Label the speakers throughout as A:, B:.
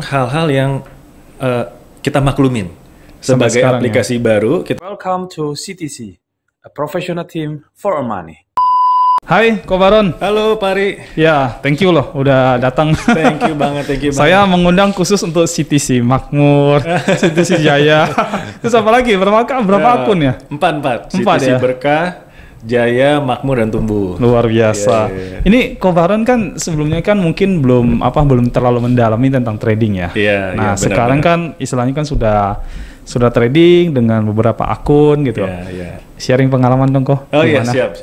A: hal-hal yang kita maklumin sebagai aplikasi baru.
B: Welcome to CTC, a professional team for money.
C: Hai, Ko Baron.
A: Halo, Pari.
C: Ya, thank you loh udah datang.
A: Thank you banget.
C: Saya mengundang khusus untuk CTC Makmur, CTC Jaya. Terus apa lagi? Berapa akun ya?
A: Empat. CTC
C: Empat ya?
A: Berkah, Jaya, Makmur, dan Tumbuh.
C: Luar biasa. Ini Ko Baron kan sebelumnya kan mungkin belum terlalu mendalami tentang trading ya. Nah, sekarang kan istilahnya kan sudah trading dengan beberapa akun gitu. Sharing pengalaman dong, Ko.
A: Oh iya, siap.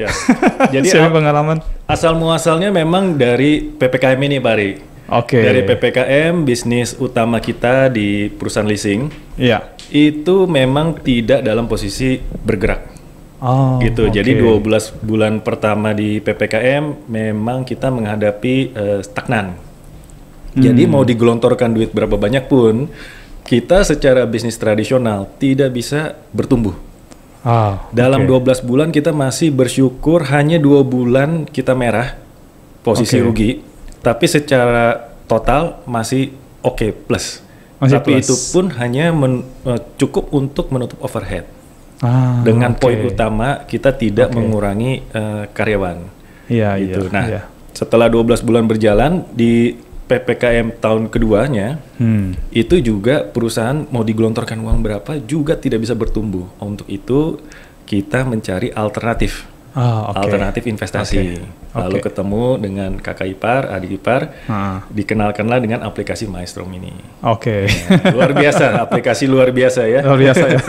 A: Jadi
C: sharing pengalaman.
A: Asal muasalnya memang dari PPKM ini, Pari.
C: Oke.
A: Dari PPKM, bisnis utama kita di perusahaan leasing.
C: Iya.
A: Itu memang tidak dalam posisi bergerak.
C: Oh,
A: gitu.
C: Okay.
A: Jadi 12 bulan pertama di PPKM memang kita menghadapi stagnan. Jadi mau digelontorkan duit berapa banyak pun, kita secara bisnis tradisional tidak bisa bertumbuh. Dalam 12 bulan kita masih bersyukur hanya 2 bulan kita merah, posisi rugi, tapi secara total masih plus. Tapi itu pun hanya cukup untuk menutup overhead. Dengan poin utama kita tidak mengurangi karyawan. Gitu. Nah, setelah 12 bulan berjalan di PPKM tahun keduanya, itu juga perusahaan mau digelontorkan uang berapa juga tidak bisa bertumbuh. Untuk itu kita mencari alternatif, alternatif investasi. Lalu ketemu dengan kakak ipar, adik ipar, dikenalkanlah dengan aplikasi Maestro ini. Luar biasa, aplikasi luar biasa ya.
C: Luar biasa ya.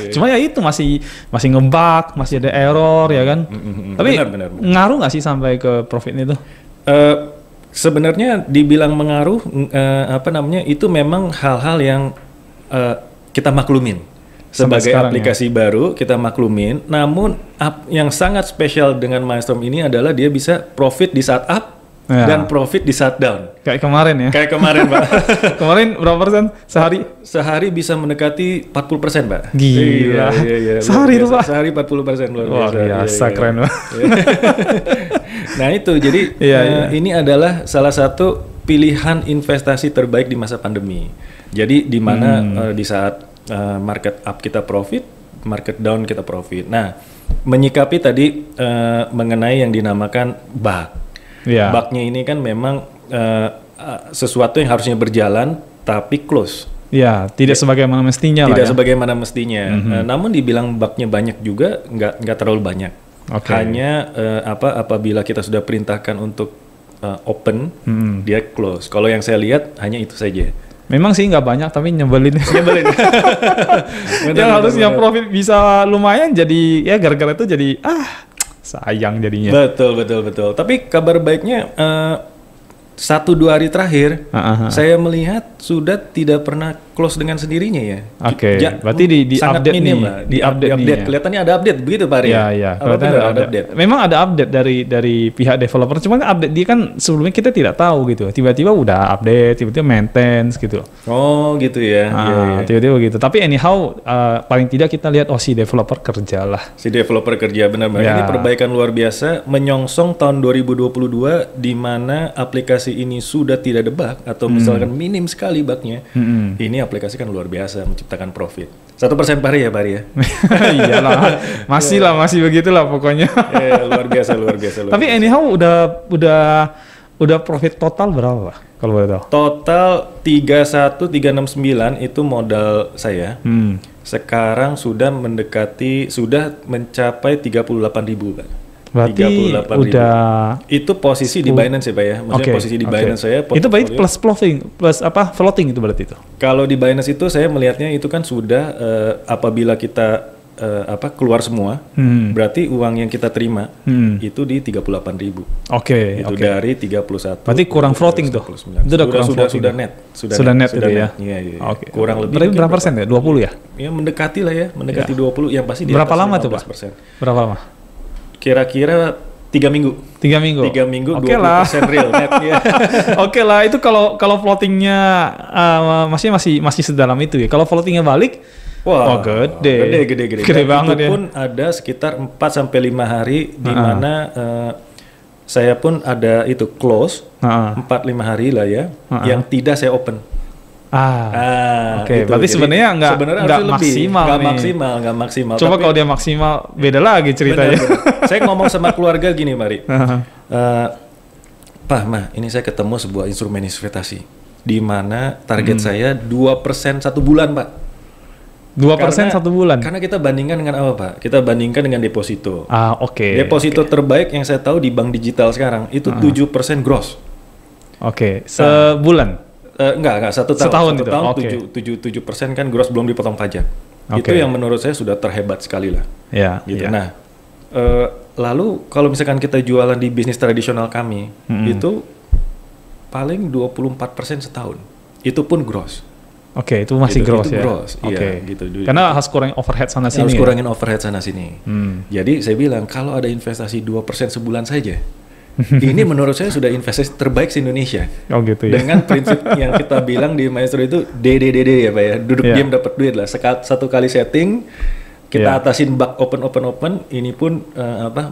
C: Cuma ya itu masih ngebug, masih ada error ya kan. Tapi benar. Ngaruh nggak sih sampai ke profitnya itu?
A: Sebenarnya dibilang mengaruh, itu memang hal-hal yang kita maklumin. Sebagai aplikasi baru kita maklumin, namun yang sangat spesial dengan Maestro ini adalah dia bisa profit di saat up dan profit di saat down.
C: Kayak kemarin ya?
A: Kayak kemarin, Pak.
C: Kemarin berapa persen sehari?
A: Sehari bisa mendekati 40%, Pak.
C: Gila. Iya. Sehari itu, Pak?
A: Sehari 40%, luar biasa.
C: Wah, biasa, keren, Pak.
A: Nah itu, jadi ini adalah salah satu pilihan investasi terbaik di masa pandemi. Jadi di mana di saat market up kita profit, market down kita profit. Nah, menyikapi tadi mengenai yang dinamakan bug. Bugnya ini kan memang sesuatu yang harusnya berjalan tapi close.
C: Tidak sebagaimana mestinya.
A: Tidak sebagaimana mestinya. Namun dibilang bugnya banyak juga, nggak terlalu banyak. Hanya apabila kita sudah perintahkan untuk open, dia close. Kalau yang saya lihat hanya itu saja.
C: Memang sih nggak banyak, tapi nyebelin. Yang harusnya profit bisa lumayan, jadi ya gara-gara itu jadi sayang jadinya.
A: Betul. Tapi kabar baiknya 1-2 hari terakhir saya melihat sudah tidak pernah close dengan sendirinya ya.
C: Berarti di
A: sangat
C: update
A: minim
C: nih.
A: lah. Di update. Kelihatannya ada update begitu, Pak Ria?
C: Iya.
A: Ada update.
C: Memang ada update dari pihak developer. Cuman update dia kan sebelumnya kita tidak tahu gitu. Tiba-tiba udah update, tiba-tiba maintenance gitu.
A: Oh gitu ya.
C: Tiba-tiba gitu. Tapi anyhow paling tidak kita lihat si developer kerja lah.
A: Si developer kerja benar. Ini perbaikan luar biasa menyongsong tahun 2022 di mana aplikasi ini sudah tidak ada bug atau misalkan minim sekali bugnya. Ini aplikasi kan luar biasa menciptakan profit. 1% pari ya.
C: Iyalah, masih begitulah pokoknya.
A: Luar biasa.
C: Tapi anyhow udah profit total berapa, Pak? Kalau boleh tahu.
A: Total 31369 itu modal saya. Sekarang sudah mencapai 38.000, Pak.
C: Berarti udah
A: itu posisi di Binance ya, Pak ya. Maksudnya posisi di Binance saya.
C: Itu berarti plus floating itu berarti itu.
A: Kalau di Binance itu saya melihatnya itu kan sudah apabila kita keluar semua, berarti uang yang kita terima itu di 38.000. Itu dari 31.
C: Berarti kurang floating tuh. Itu
A: sudah net.
C: Sudah net itu ya.
A: Iya. Kurang lebih.
C: Berarti berapa persen ya? 20 ya?
A: Ya mendekati lah ya, 20 yang pasti di atas 15%.
C: Berapa lama tuh, Pak? Berapa lama?
A: Kira-kira 3 minggu.
C: 3 minggu.
A: 3 minggu 20% real net ya.
C: Lah itu kalau floatingnya masih sedalam itu ya. Kalau floatingnya balik, gede. Gede banget ya.
A: Itu pun ada sekitar 4-5 hari di mana saya pun ada itu close 4-5 hari lah ya, yang tidak saya open.
C: Oke. Gitu. Berarti sebenarnya nggak maksimal. Coba kalau dia maksimal, beda lagi ceritanya.
A: Bener. Saya ngomong sama keluarga gini, Mari. Pak, Ma, ini saya ketemu sebuah instrumen investasi di mana target saya 2% 1 bulan, Pak.
C: 2% 1 bulan.
A: Karena kita bandingkan dengan apa, Pak? Kita bandingkan dengan deposito. Deposito
C: okay.
A: terbaik yang saya tahu di bank digital sekarang itu 7% gross.
C: Sebulan?
A: Enggak,
C: setahun itu.
A: 7% kan gross belum dipotong pajak. Itu yang menurut saya sudah terhebat sekali lah. Gitu. Nah, lalu kalau misalkan kita jualan di bisnis tradisional kami, itu paling 24% setahun. Itu pun gross.
C: Itu masih gross ya.
A: Gross, iya, gitu.
C: Karena harus kurangin overhead sana sini.
A: Harus kurangin overhead sana sini. Jadi saya bilang kalau ada investasi 2% sebulan saja, ini menurut saya sudah investasi terbaik di Indonesia.
C: Gitu ya.
A: Dengan prinsip yang kita bilang di Maestro itu DDDD ya Pak ya. Duduk diam dapat duit lah. Satu kali setting kita atasin bug open, ini pun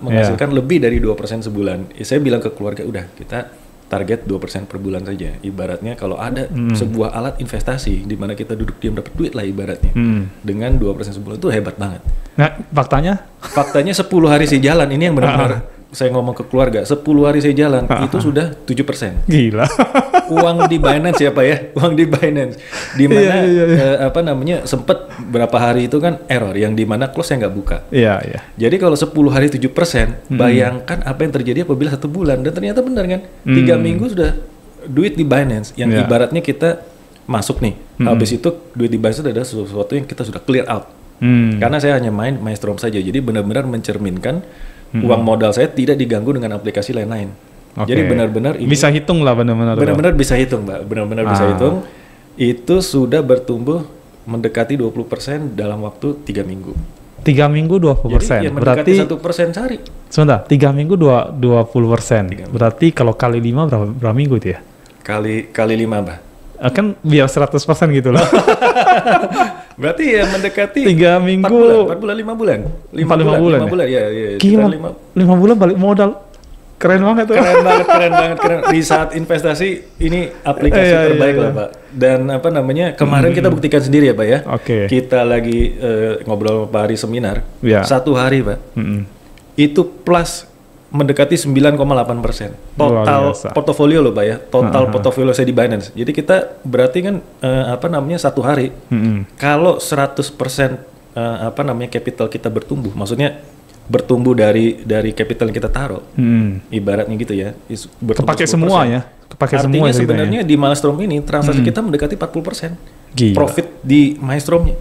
A: menghasilkan lebih dari 2% sebulan. Saya bilang ke keluarga udah kita target 2% per bulan saja. Ibaratnya kalau ada sebuah alat investasi di mana kita duduk diam dapat duit lah ibaratnya. Dengan 2% sebulan itu hebat banget.
C: Nah, faktanya?
A: Faktanya 10 hari saya jalan, ini yang benar-benar saya ngomong ke keluarga, 10 hari saya jalan itu sudah 7%.
C: Gila.
A: Uang di Binance ya Pak ya, uang di Binance. Di mana sempat berapa hari itu kan error yang di mana close yang nggak buka. Jadi kalau 10 hari 7%, bayangkan apa yang terjadi apabila 1 bulan dan ternyata benar kan, 3 minggu sudah duit di Binance yang ibaratnya kita masuk nih, habis itu duit di Binance ada sesuatu yang kita sudah clear out. Karena saya hanya main Maestro saja, jadi benar-benar mencerminkan uang modal saya tidak diganggu dengan aplikasi lain-lain. Jadi benar-benar ini
C: bisa hitung lah benar-benar.
A: Benar-benar bisa hitung, Mbak. Benar-benar bisa hitung. Itu sudah bertumbuh mendekati 20% dalam waktu 3 minggu.
C: 3 minggu 20%.
A: Jadi berarti 1% sehari.
C: Sebentar, 3 minggu 20%. Berarti kalau kali 5 berapa minggu itu ya?
A: Kali 5, Mbak.
C: Kan biar 100% gitu loh.
A: Berarti ya mendekati
C: 3 minggu
A: 4 bulan 5 bulan.
C: 5 bulan
A: ya.
C: Gila, 5 bulan balik modal. Keren banget tuh.
A: Keren banget. Di saat investasi ini aplikasi terbaik lah Pak. Dan kemarin kita buktikan sendiri ya Pak ya. Kita lagi ngobrol Pak Hari seminar. 1 hari Pak. Itu plus mendekati 9,8% total portofolio loh Pak ya, total portofolio saya di Binance. Jadi kita berarti kan 1 hari kalau 100% capital kita bertumbuh, maksudnya bertumbuh dari capital yang kita taruh, ibaratnya gitu ya.
C: Kepake semua ya.
A: Artinya sebenarnya di Maelstrom ini transaksi kita mendekati 40%. Gila. Profit di Maelstromnya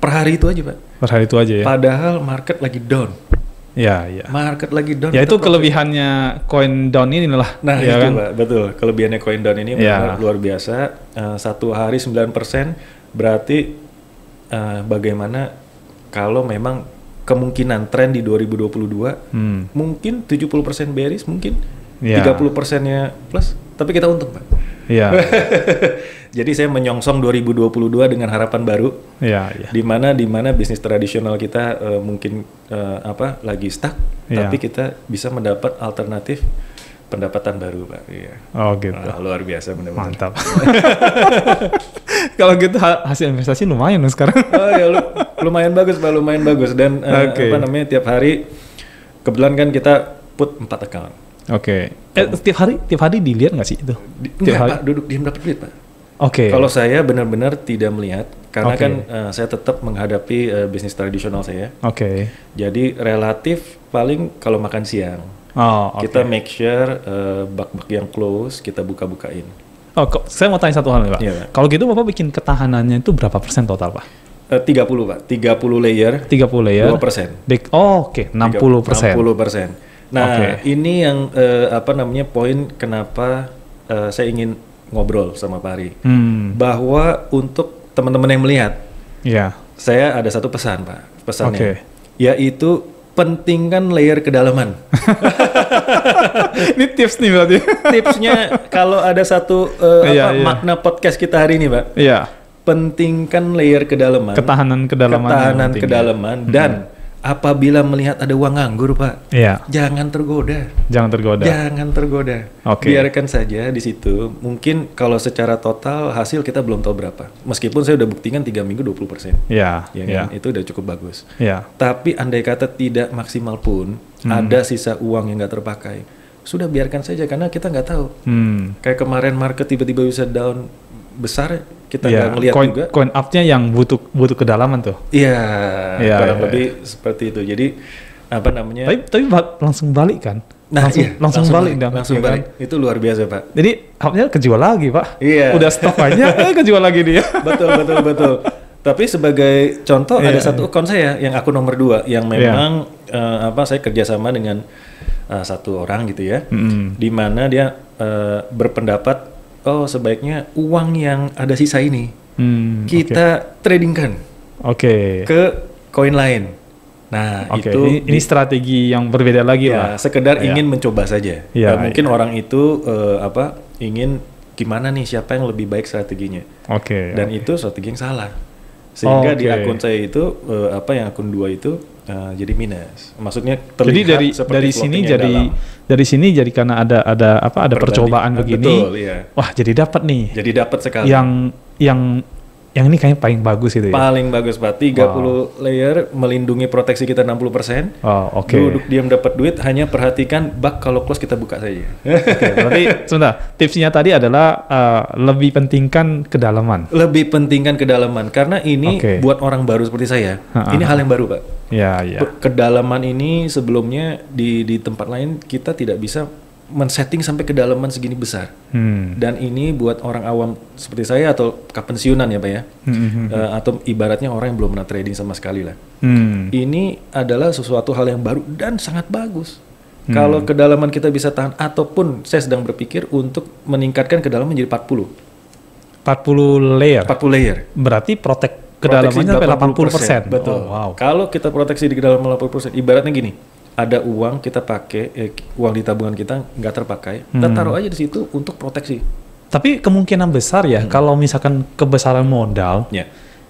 A: per hari itu aja Pak.
C: Per hari itu aja ya.
A: Padahal market lagi down.
C: Ya.
A: Market lagi down.
C: Ya itu kelebihannya coin down ini lah.
A: Nah ya itu kan? Pak, betul. Kelebihannya coin down ini luar biasa. 1 hari 9%. Berarti bagaimana kalau memang kemungkinan tren di 2022 mungkin 70% bearish, mungkin 30%-nya plus. Tapi kita untung Pak.
C: Iya.
A: Jadi saya menyongsong 2022 dengan harapan baru. Di mana bisnis tradisional kita mungkin lagi stuck, tapi kita bisa mendapat alternatif pendapatan baru, Pak. Iya.
C: Oh gitu.
A: Luar biasa benar-benar.
C: Mantap. Kalau gitu hasil investasi lumayan loh sekarang.
A: Oh ya, lumayan bagus, Pak, lumayan bagus dan tiap hari kebetulan kan kita put 4 account.
C: Tiap hari dilihat nggak sih itu?
A: Tiap hari Pak, duduk diam dapat duit, Pak. Kalau saya benar-benar tidak melihat karena kan saya tetap menghadapi bisnis tradisional saya. Jadi relatif paling kalau makan siang kita make sure bak-bak yang close kita buka-bukain.
C: Saya mau tanya satu hal nih Pak. Kalau gitu Bapak bikin ketahanannya itu berapa persen total Pak?
A: 30 Pak, 30 layer.
C: 2%. 60%.
A: 60%. Nah ini yang poin kenapa saya ingin ngobrol sama Pak Ari, bahwa untuk teman-teman yang melihat, saya ada satu pesan Pak, pesannya, yaitu pentingkan layer kedalaman.
C: Ini tips nih berarti.
A: Tipsnya kalau ada satu makna podcast kita hari ini Pak, pentingkan layer kedalaman,
C: ketahanan kedalaman
A: dan apabila melihat ada uang nganggur, Pak, jangan tergoda. Jangan tergoda. Biarkan saja di situ. Mungkin kalau secara total hasil kita belum tahu berapa. Meskipun saya udah buktikan 3 minggu 20%. Kan? Itu udah cukup bagus. Tapi andai kata tidak maksimal pun, ada sisa uang yang nggak terpakai, sudah biarkan saja karena kita nggak tahu. Kayak kemarin market tiba-tiba bisa down besar, kita nggak ngelihat juga.
C: Coin up-nya yang butuh kedalaman tuh.
A: Kurang lebih seperti itu. Jadi apa namanya?
C: Tapi langsung balik kan? Langsung balik.
A: Kan? Itu luar biasa, Pak.
C: Jadi up-nya kejual lagi, Pak. Udah stok banyak, kejual lagi dia.
A: Betul. Tapi sebagai contoh ada satu akun saya yang akun nomor 2 yang memang saya kerjasama dengan satu orang gitu ya, di mana dia berpendapat sebaiknya uang yang ada sisa ini kita tradingkan ke koin lain. Nah itu
C: ini strategi yang berbeda lagi lah.
A: Sekedar ingin mencoba saja. Mungkin orang itu ingin gimana nih, siapa yang lebih baik strateginya. Dan itu strategi yang salah. Sehingga di akun saya itu yang akun 2 itu jadi minus. Maksudnya terlihat
C: jadi dari sini jadi karena ada percobaan begini.
A: Betul,
C: wah, jadi dapat nih.
A: Jadi dapat sekali.
C: Yang ini kayaknya paling bagus itu ya.
A: Paling bagus, Pak. 30 layer melindungi proteksi kita 60%. Duduk diam dapat duit, hanya perhatikan bug kalau close kita buka saja.
C: Berarti sebentar, tipsnya tadi adalah lebih pentingkan kedalaman.
A: Lebih pentingkan kedalaman karena ini buat orang baru seperti saya. Ini hal yang baru, Pak. Kedalaman ini sebelumnya di tempat lain kita tidak bisa men-setting sampai kedalaman segini besar. Dan ini buat orang awam seperti saya atau kepensiunan ya, Pak ya. Atau ibaratnya orang yang belum pernah trading sama sekali lah. Ini adalah sesuatu hal yang baru dan sangat bagus. Kalau kedalaman kita bisa tahan, ataupun saya sedang berpikir untuk meningkatkan kedalaman menjadi 40 layer.
C: Berarti kedalamannya sampai 80%.
A: Betul. Kalau kita proteksi di kedalaman 80%, ibaratnya gini. Ada uang kita pakai, uang di tabungan kita nggak terpakai, kita taruh aja di situ untuk proteksi.
C: Tapi kemungkinan besar ya, kalau misalkan kebesaran modal,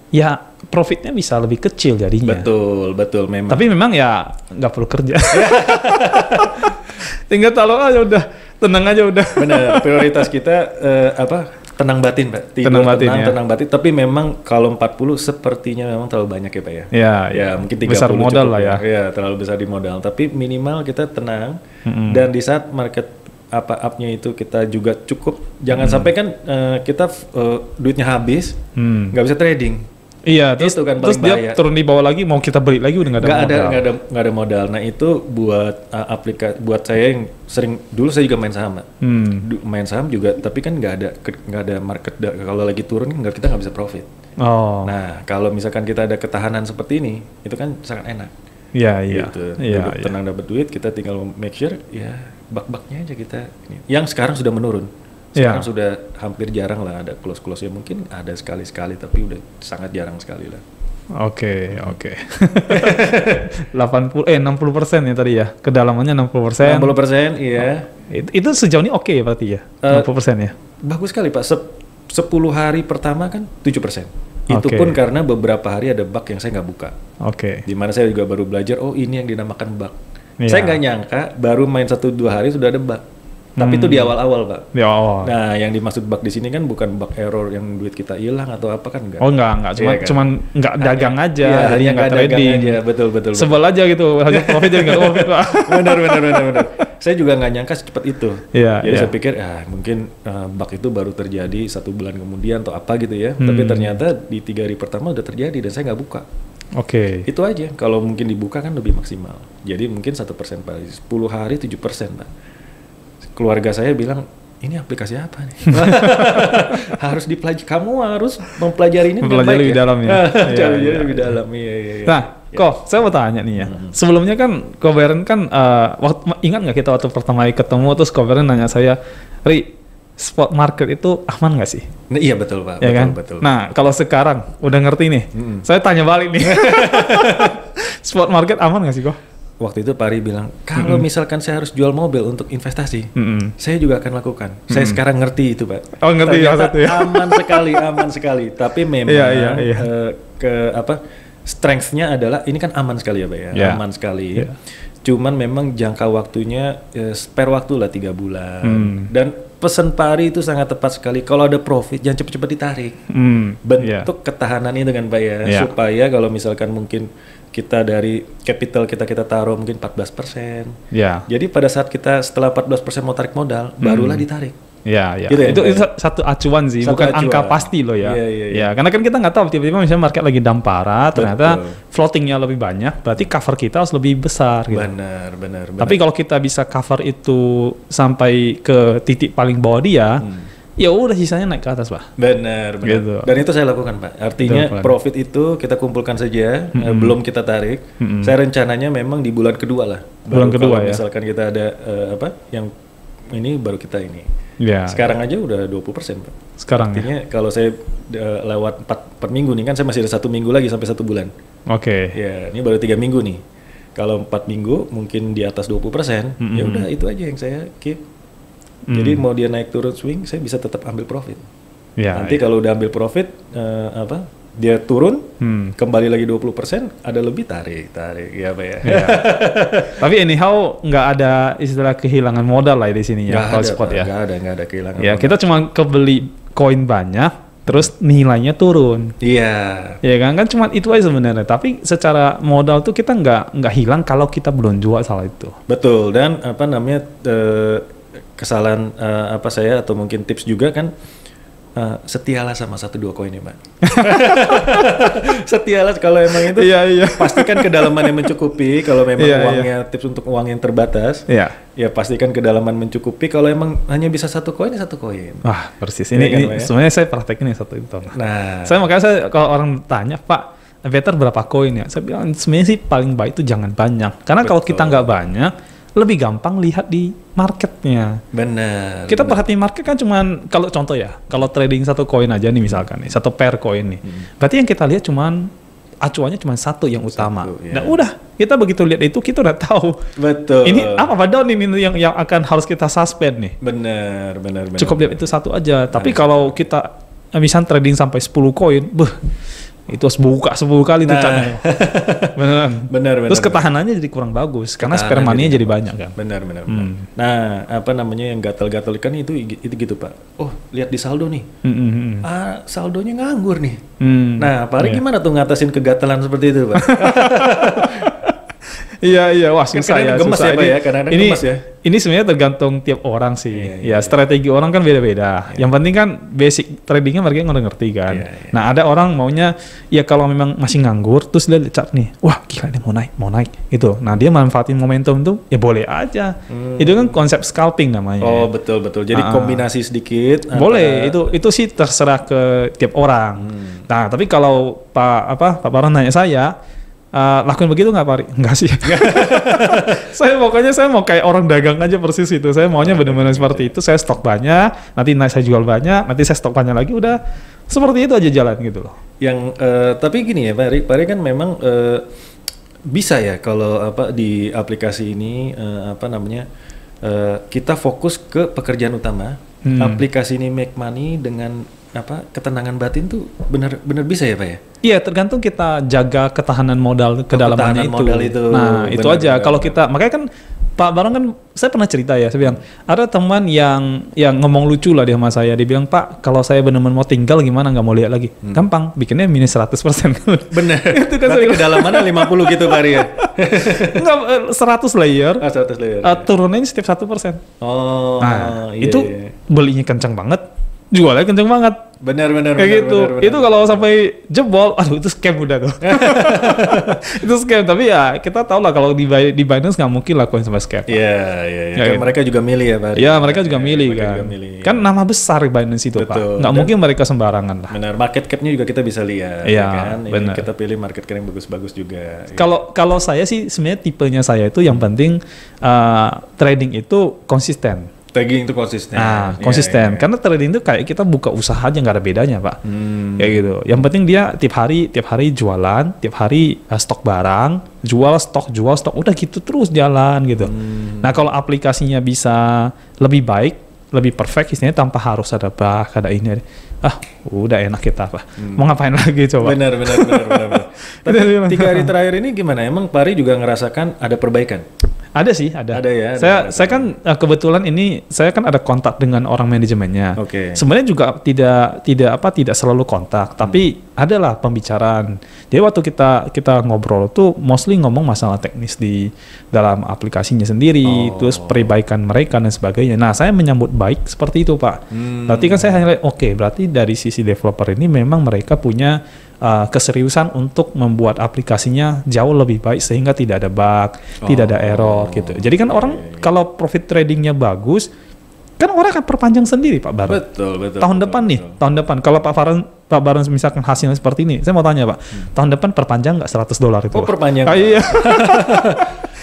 C: ya profitnya bisa lebih kecil jadinya.
A: Betul memang.
C: Tapi memang ya nggak perlu kerja. Tinggal taruh aja udah, tenang aja udah.
A: Benar, prioritas kita tenang batin, Pak. Tenang batin. Tapi memang kalau 40 sepertinya memang terlalu banyak ya, Pak ya.
C: Ya,
A: mungkin 30
C: besar modal lah ya.
A: Ya, terlalu besar di modal. Tapi minimal kita tenang. Dan di saat market up-nya itu kita juga cukup. Jangan sampai kan kita duitnya habis, nggak bisa trading.
C: Iya, terus dia turun di bawah lagi, mau kita beli lagi udah nggak ada modal. Nah itu buat buat saya yang sering, dulu saya juga main saham, main saham juga, tapi kan nggak ada market. Kalau lagi turun kita nggak bisa profit. Nah kalau misalkan kita ada ketahanan seperti ini, itu kan sangat enak. Iya.
A: Tenang dapat duit, kita tinggal make sure bak-baknya aja kita. Yang sekarang sudah menurun. Sekarang sudah hampir jarang lah ada close-close, ya mungkin ada sekali-sekali tapi udah sangat jarang sekali lah.
C: Oke. 60% ya tadi ya, kedalamannya 60%.
A: 60%, iya.
C: Itu sejauh ini oke berarti ya, 60% ya?
A: Bagus sekali, Pak. 10 hari pertama kan 7%. Itu pun karena beberapa hari ada bug yang saya nggak buka. Dimana saya juga baru belajar, ini yang dinamakan bug. Saya nggak nyangka baru main 1-2 hari sudah ada bug. Tapi itu di awal-awal, Pak.
C: Di awal.
A: Nah, yang dimaksud bug di sini kan bukan bug error yang duit kita hilang atau apa kan enggak.
C: Enggak. Cuman nggak dagang aja, hanya nggak trading.
A: Aja. Betul.
C: Sebel aja gitu, hasil profit jadi nggak profit, Pak.
A: Benar. Saya juga nggak nyangka secepat itu. Jadi saya pikir, mungkin bug itu baru terjadi 1 bulan kemudian atau apa gitu ya. Tapi ternyata di 3 hari pertama udah terjadi dan saya nggak buka. Itu aja. Kalau mungkin dibuka kan lebih maksimal. Jadi mungkin 1% per hari. 10 hari 7%, Pak. Keluarga saya bilang, ini aplikasi apa nih? Harus dipelajari, kamu harus mempelajari ini dengan baik
C: lebih dalam ya.
A: Lebih dalam, iya.
C: Nah, saya mau tanya nih ya. Sebelumnya kan Koberen kan, ingat nggak kita waktu pertama kali ketemu, terus Koberen nanya saya, spot market itu aman nggak sih?
A: Nah, iya betul, Pak.
C: Ya betul. Nah, kalau sekarang udah ngerti nih, saya tanya balik nih. Spot market aman nggak sih kok?
A: Waktu itu Pak Ari bilang, kalau misalkan saya harus jual mobil untuk investasi, saya juga akan lakukan. Saya sekarang ngerti itu, Pak.
C: Ngerti ya.
A: Aman sekali. Tapi memang strength-nya adalah ini kan aman sekali ya Pak ya, aman sekali. Cuman memang jangka waktunya spare waktu lah 3 bulan. Dan pesan Pak Ari itu sangat tepat sekali. Kalau ada profit jangan cepat-cepat ditarik. Bentuk ketahanan ini dengan Pak ya, supaya kalau misalkan mungkin kita dari capital kita taruh mungkin 14%. Jadi pada saat kita setelah 14% mau tarik modal, barulah ditarik.
C: Gitu ya, itu satu acuan sih, bukan angka pasti loh ya. Karena kan kita nggak tahu tiba-tiba misalnya market lagi down parah, ternyata floatingnya lebih banyak, berarti cover kita harus lebih besar. Gitu.
A: Benar.
C: Tapi kalau kita bisa cover itu sampai ke titik paling bawah dia, ya udah sisanya naik ke atas Pak.
A: Benar. Gitu. Dan itu saya lakukan Pak. Artinya profit itu kita kumpulkan saja, belum kita tarik. Saya rencananya memang di bulan kedua lah.
C: Bulan kedua ya.
A: Misalkan kita ada yang ini baru kita ini. Sekarang aja udah 20% Pak.
C: Sekarang
A: artinya kalau saya lewat 4 per minggu nih kan saya masih ada 1 minggu lagi sampai 1 bulan. Ya ini baru 3 minggu nih. Kalau 4 minggu mungkin di atas 20%, ya udah itu aja yang saya keep. Jadi mau dia naik turun swing saya bisa tetap ambil profit. Nanti kalau udah ambil profit dia turun, kembali lagi 20%, ada lebih tarik ya Pak ya.
C: Tapi anyhow nggak ada istilah kehilangan modal lah di sini ya, kalau spot ya.
A: Nggak ada kehilangan.
C: Ya modal. Kita cuma kebeli koin banyak, terus nilainya turun. Ya kan cuma itu aja sebenarnya. Tapi secara modal tuh kita nggak hilang kalau kita belum jual salah itu.
A: Betul. Dan kesalahan saya atau mungkin tips juga kan. Setialah sama 1-2 koin ya Pak. Setialah kalau emang itu pastikan kedalaman yang mencukupi. Kalau memang uangnya tips untuk uang yang terbatas, ya pastikan kedalaman mencukupi. Kalau emang hanya bisa 1 koin ya 1 koin.
C: Wah persis ini sebenarnya saya praktekin yang 1 itu. Nah, makanya kalau orang tanya Pak, better berapa koin ya? Saya bilang sebenarnya sih paling baik itu jangan banyak. Karena kalau kita nggak banyak, lebih gampang lihat di marketnya.
A: Benar.
C: Kita perhatiin market kan cuman kalau contoh ya, kalau trading 1 koin aja nih misalkan nih, 1 pair koin nih. Berarti yang kita lihat cuman acuannya cuma 1 yang utama. Nah udah, kita begitu lihat itu kita udah tahu.
A: Betul.
C: Ini apa down ini yang akan harus kita suspend nih.
A: Benar.
C: Cukup lihat itu 1 aja. Tapi kalau kita misalnya trading sampai 10 koin, itu harus buka 10 kali tuh caranya. Benar. Terus ketahanannya jadi kurang bagus karena spare money-nya jadi banyak kan.
A: Benar. Nah, yang gatal-gatal kan itu gitu Pak. Oh, lihat di saldo nih. Saldonya nganggur nih. Nah, Pak Ari gimana tuh ngatasin kegatalan seperti itu Pak?
C: Iya, wah susah ya.
A: Gemes ya Pak ya, kadang-kadang gemes ya.
C: Ini sebenarnya tergantung tiap orang sih. Strategi orang kan beda-beda. Yang penting kan basic tradingnya mereka udah ngerti kan. Nah ada orang maunya, ya kalau memang masih nganggur, terus dia chart nih, wah gila ini mau naik gitu. Nah dia manfaatin momentum tuh, ya boleh aja. Itu kan konsep scalping namanya.
A: Oh betul. Jadi kombinasi sedikit.
C: Boleh, itu sih terserah ke tiap orang. Nah tapi kalau Pak Baron nanya saya, lakuin begitu nggak Pak Ari? Nggak sih. Saya mau kayak orang dagang aja persis itu. Saya maunya benar-benar seperti itu. Saya stok banyak, nanti saya jual banyak, nanti saya stok banyak lagi, udah seperti itu aja jalan gitu loh.
A: Tapi gini ya Pak Ari kan memang bisa ya kalau di aplikasi ini kita fokus ke pekerjaan utama. Aplikasi ini make money dengan ketenangan batin tuh benar bisa ya Pak ya?
C: Iya, tergantung kita jaga ketahanan modal kedalamannya itu. Nah, itu aja. Kalau kita, makanya kan Pak Barong kan, saya pernah cerita ya, saya bilang ada teman yang ngomong lucu lah dia sama saya. Dia bilang, Pak, kalau saya benar-benar mau tinggal gimana, nggak mau lihat lagi? Gampang, bikinnya minus 100%.
A: Benar. Itu kan kedalamannya 50 gitu Pak Ari ya?
C: Enggak, 100 layer.
A: 100 layer.
C: Turunin setiap 1%.
A: Oh,
C: itu belinya kencang banget. Jualnya kenceng banget.
A: Benar.
C: Kayak gitu. Itu kalau sampai jebol, aduh itu scam udah tuh. Itu scam. Tapi ya kita tahu lah kalau di Binance nggak mungkin lakuin sampai scam.
A: Iya. Kan mereka juga milih ya Pak.
C: Iya mereka juga milih kan. Kan nama besar Binance itu Pak. Nggak mungkin mereka sembarangan lah.
A: Benar. Market cap-nya juga kita bisa lihat.
C: Iya
A: kan?
C: Benar.
A: Kita pilih market cap yang bagus-bagus juga.
C: Kalau saya sih sebenarnya tipenya saya itu yang penting trading itu konsisten.
A: Trading itu konsisten.
C: Konsisten. Karena trading itu kayak kita buka usaha aja nggak ada bedanya Pak. Kayak gitu. Yang penting dia tiap hari jualan, tiap hari stok barang, jual stok, udah gitu terus jalan gitu. Nah kalau aplikasinya bisa lebih baik, lebih perfect, istilahnya tanpa harus ada bug, ada ini. udah enak kita Pak. Mau ngapain lagi coba?
A: Benar. Tapi 3 hari terakhir ini gimana? Emang Pari juga ngerasakan ada perbaikan?
C: Ada sih, ada.
A: Ada ya.
C: Saya kan kebetulan ini saya kan ada kontak dengan orang manajemennya. Sebenarnya juga tidak selalu kontak, tapi adalah pembicaraan. Jadi waktu kita ngobrol tuh mostly ngomong masalah teknis di dalam aplikasinya sendiri, terus perbaikan mereka dan sebagainya. Nah, saya menyambut baik seperti itu, Pak. Berarti kan saya hanya berarti dari sisi developer ini memang mereka punya keseriusan untuk membuat aplikasinya jauh lebih baik sehingga tidak ada bug, tidak ada error gitu. Jadi kan orang kalau profit tradingnya bagus, kan orang akan perpanjang sendiri Pak Baron.
A: Betul.
C: Tahun depan kalau Pak Baron misalkan hasilnya seperti ini, saya mau tanya Pak, tahun depan perpanjang nggak $100 itu?
A: Perpanjang.
C: Iya.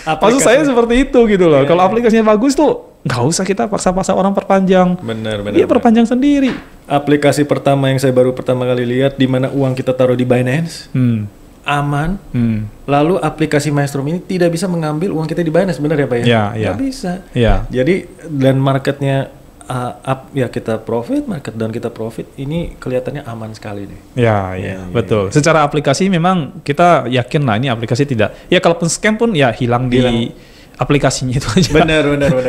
C: Maksud saya seperti itu gitu loh. Kalau aplikasinya bagus tuh nggak usah kita paksa-paksa orang perpanjang.
A: Benar.
C: Iya perpanjang sendiri.
A: Aplikasi pertama yang saya baru pertama kali lihat di mana uang kita taruh di Binance, aman. Lalu aplikasi Maestro ini tidak bisa mengambil uang kita di Binance, benar ya Pak ya?
C: Iya.
A: Nggak bisa.
C: Iya.
A: Jadi dan marketnya up ya kita profit, market down kita profit, ini kelihatannya aman sekali nih.
C: Iya, betul. Secara aplikasi memang kita yakin lah ini aplikasi tidak. Ya kalaupun scam pun ya hilang di aplikasinya itu aja. Benar.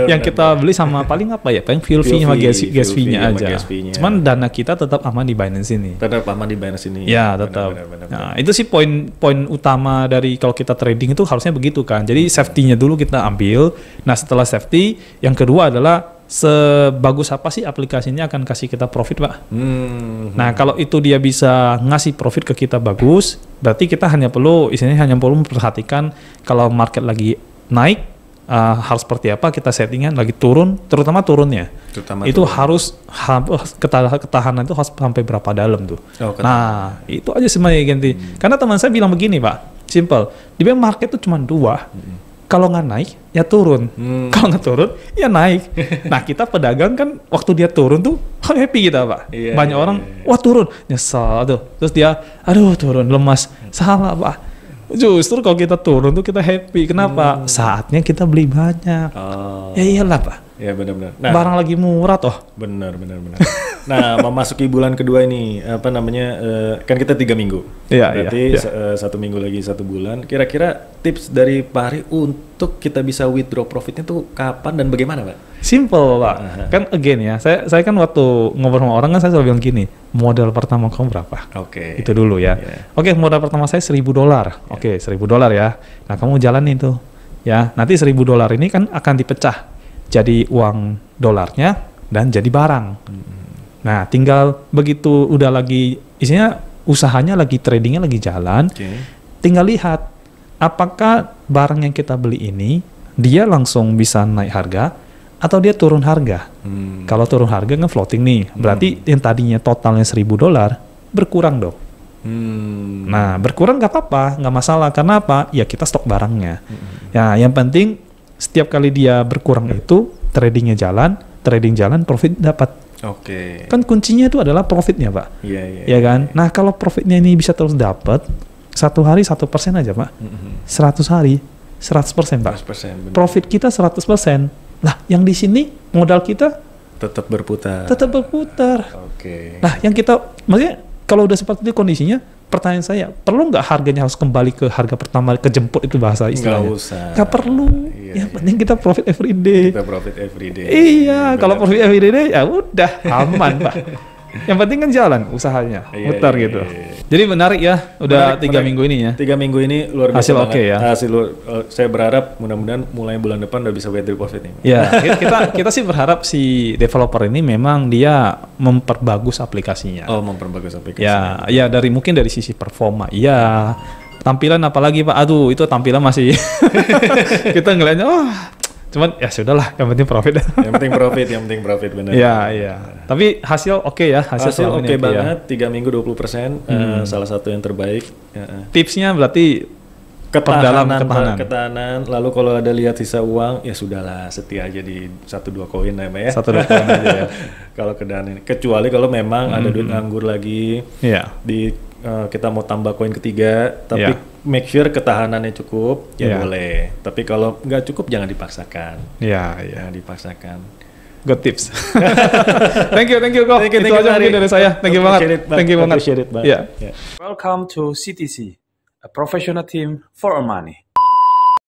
C: Yang kita beli sama paling apa ya? Paling fuel fee sama gas fee-nya aja. Cuman dana kita tetap aman di Binance ini.
A: Tetap aman di Binance ini.
C: Ya, tetap. Nah, itu sih poin utama dari kalau kita trading itu harusnya begitu kan. Jadi safety-nya dulu kita ambil. Nah, setelah safety, yang kedua adalah sebagus apa sih aplikasinya akan kasih kita profit, Pak. Nah, kalau itu dia bisa ngasih profit ke kita bagus, berarti kita hanya perlu memperhatikan kalau market lagi naik, harus seperti apa kita settingan, lagi turun, terutama turunnya. Harus ketahanan itu harus sampai berapa dalam tuh. Nah, itu aja sebenarnya ganti. Karena teman saya bilang begini, Pak, simple. Di market itu cuma 2. Kalau nggak naik, ya turun. Kalau nggak turun, ya naik. Nah, kita pedagang kan waktu dia turun tuh happy kita, Pak. Banyak orang, wah turun, nyesel tuh. Terus dia, aduh turun, lemas. Salah, Pak. Justru kalau kita turun tuh kita happy. Kenapa? Saatnya kita beli banyak. Ya iyalah, Pak.
A: Ya benar-benar.
C: Nah, barang lagi murah toh.
A: Benar. Nah, memasuki bulan kedua ini, kan kita 3 minggu. Berarti 1 minggu lagi 1 bulan. Kira-kira tips dari Pak Hari untuk kita bisa withdraw profitnya tuh kapan dan bagaimana, Pak?
C: Simple, Pak. Kan again ya, saya kan waktu ngobrol sama orang kan saya selalu bilang gini, modal pertama kamu berapa? Itu dulu ya. Modal pertama saya $1.000. $1.000 ya. Nah, kamu jalanin tuh. Ya, nanti $1.000 ini kan akan dipecah jadi uang dolarnya dan jadi barang. Nah, tinggal begitu udah lagi isinya usahanya lagi tradingnya lagi jalan, tinggal lihat apakah barang yang kita beli ini dia langsung bisa naik harga atau dia turun harga. Kalau turun harga kan floating nih, berarti yang tadinya totalnya $1.000 berkurang dong. Nah, berkurang nggak apa-apa, nggak masalah. Karena apa? Ya kita stok barangnya. Ya, yang penting setiap kali dia berkurang itu trading jalan, profit dapat. Kan kuncinya itu adalah profitnya, Pak. Iya kan? Nah, kalau profitnya ini bisa terus dapat, 1 hari 1% aja, Pak. 100 hari 100%, Pak.
A: 100%,
C: profit kita 100%. Nah, yang di sini modal kita
A: tetap berputar. Nah, yang kita maksudnya kalau udah seperti itu kondisinya, pertanyaan saya, perlu nggak harganya harus kembali ke harga pertama kejemput itu bahasa istilahnya? Nggak usah. Nggak perlu. Yang penting kita profit every day. Iya, kalau profit every day ya udah aman, Pak. Yang penting kan jalan usahanya, mutar gitu. Jadi menarik ya, udah 3 minggu ini ya. 3 minggu ini luar biasa. Hasil oke ya. Saya berharap mudah-mudahan mulai bulan depan udah bisa withdraw profit nih. Ya, kita sih berharap si developer ini memang dia memperbagus aplikasinya. Memperbagus aplikasinya. Ya mungkin dari sisi performa. Iya. Tampilan apalagi Pak, aduh itu tampilan masih kita ngeliatnya cuman ya sudahlah, yang penting profit. yang penting profit benar. Iya. Tapi hasil oke ya, hasil oke banget. 3 minggu 20%, salah satu yang terbaik. Tipsnya berarti ketahanan. Lalu kalau ada lihat sisa uang, ya sudahlah, setia aja di 1-2 koin ya, ya. 1-2 koin aja ya. Kalau kedanan, kecuali kalau memang ada duit nganggur lagi, kita mau tambah koin ketiga, tapi make sure ketahanannya cukup, boleh. Tapi kalau nggak cukup jangan dipaksakan. Jangan dipaksakan.
C: good tips. Thank you Ko. Itu aja mungkin dari saya. Thank you banget. Thank you banget.
B: Welcome to CTC, a professional team for our money.